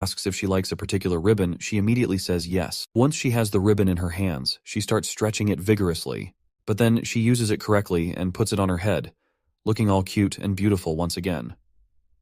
asks if she likes a particular ribbon, she immediately says yes. Once she has the ribbon in her hands, she starts stretching it vigorously, but then she uses it correctly and puts it on her head, looking all cute and beautiful once again.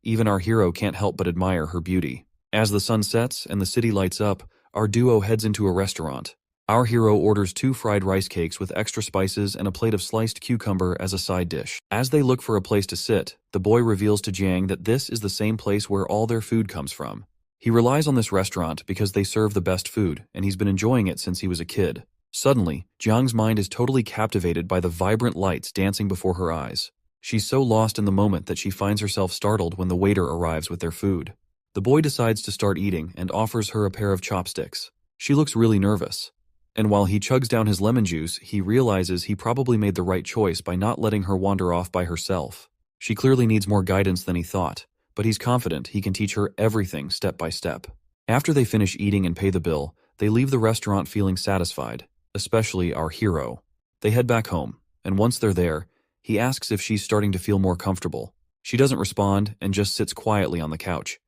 Even our hero can't help but admire her beauty. As the sun sets and the city lights up, our duo heads into a restaurant. Our hero orders 2 fried rice cakes with extra spices and a plate of sliced cucumber as a side dish. As they look for a place to sit, the boy reveals to Jiang that this is the same place where all their food comes from. He relies on this restaurant because they serve the best food, and he's been enjoying it since he was a kid. Suddenly, Jiang's mind is totally captivated by the vibrant lights dancing before her eyes. She's so lost in the moment that she finds herself startled when the waiter arrives with their food. The boy decides to start eating and offers her a pair of chopsticks. She looks really nervous. And while he chugs down his lemon juice, he realizes he probably made the right choice by not letting her wander off by herself. She clearly needs more guidance than he thought, but he's confident he can teach her everything step by step. After they finish eating and pay the bill, they leave the restaurant feeling satisfied, especially our hero. They head back home, and once they're there, he asks if she's starting to feel more comfortable. She doesn't respond and just sits quietly on the couch.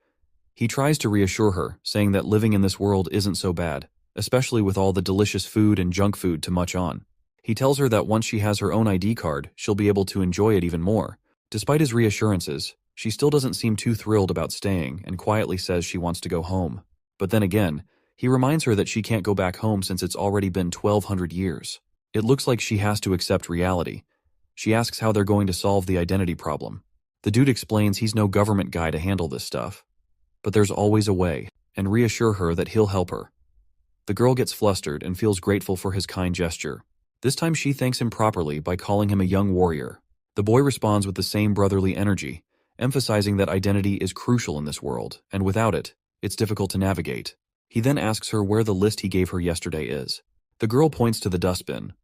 He tries to reassure her, saying that living in this world isn't so bad, especially with all the delicious food and junk food to munch on. He tells her that once she has her own ID card, she'll be able to enjoy it even more. Despite his reassurances, she still doesn't seem too thrilled about staying and quietly says she wants to go home. But then again, he reminds her that she can't go back home since it's already been 1,200 years. It looks like she has to accept reality. She asks how they're going to solve the identity problem. The dude explains he's no government guy to handle this stuff, but there's always a way, and reassure her that he'll help her. The girl gets flustered and feels grateful for his kind gesture. This time she thanks him properly by calling him a young warrior. The boy responds with the same brotherly energy, emphasizing that identity is crucial in this world, and without it, it's difficult to navigate. He then asks her where the list he gave her yesterday is. The girl points to the dustbin.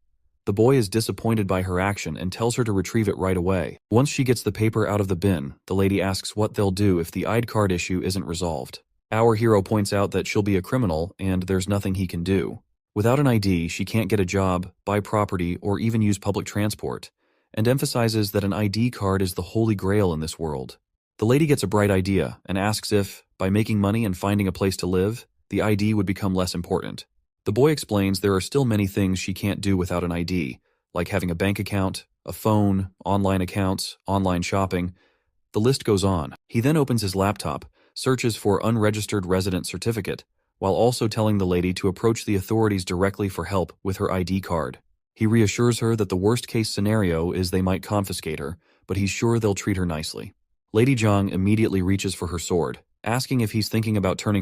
The boy is disappointed by her action and tells her to retrieve it right away. Once she gets the paper out of the bin, the lady asks what they'll do if the ID card issue isn't resolved. Our hero points out that she'll be a criminal and there's nothing he can do. Without an ID, she can't get a job, buy property, or even use public transport, and emphasizes that an ID card is the holy grail in this world. The lady gets a bright idea and asks if, by making money and finding a place to live, the ID would become less important. The boy explains there are still many things she can't do without an ID, like having a bank account, a phone, online accounts, online shopping. The list goes on. He then opens his laptop, searches for unregistered resident certificate, while also telling the lady to approach the authorities directly for help with her ID card. He reassures her that the worst-case scenario is they might confiscate her, but he's sure they'll treat her nicely. Lady Zhang immediately reaches for her sword, asking if he's thinking about turning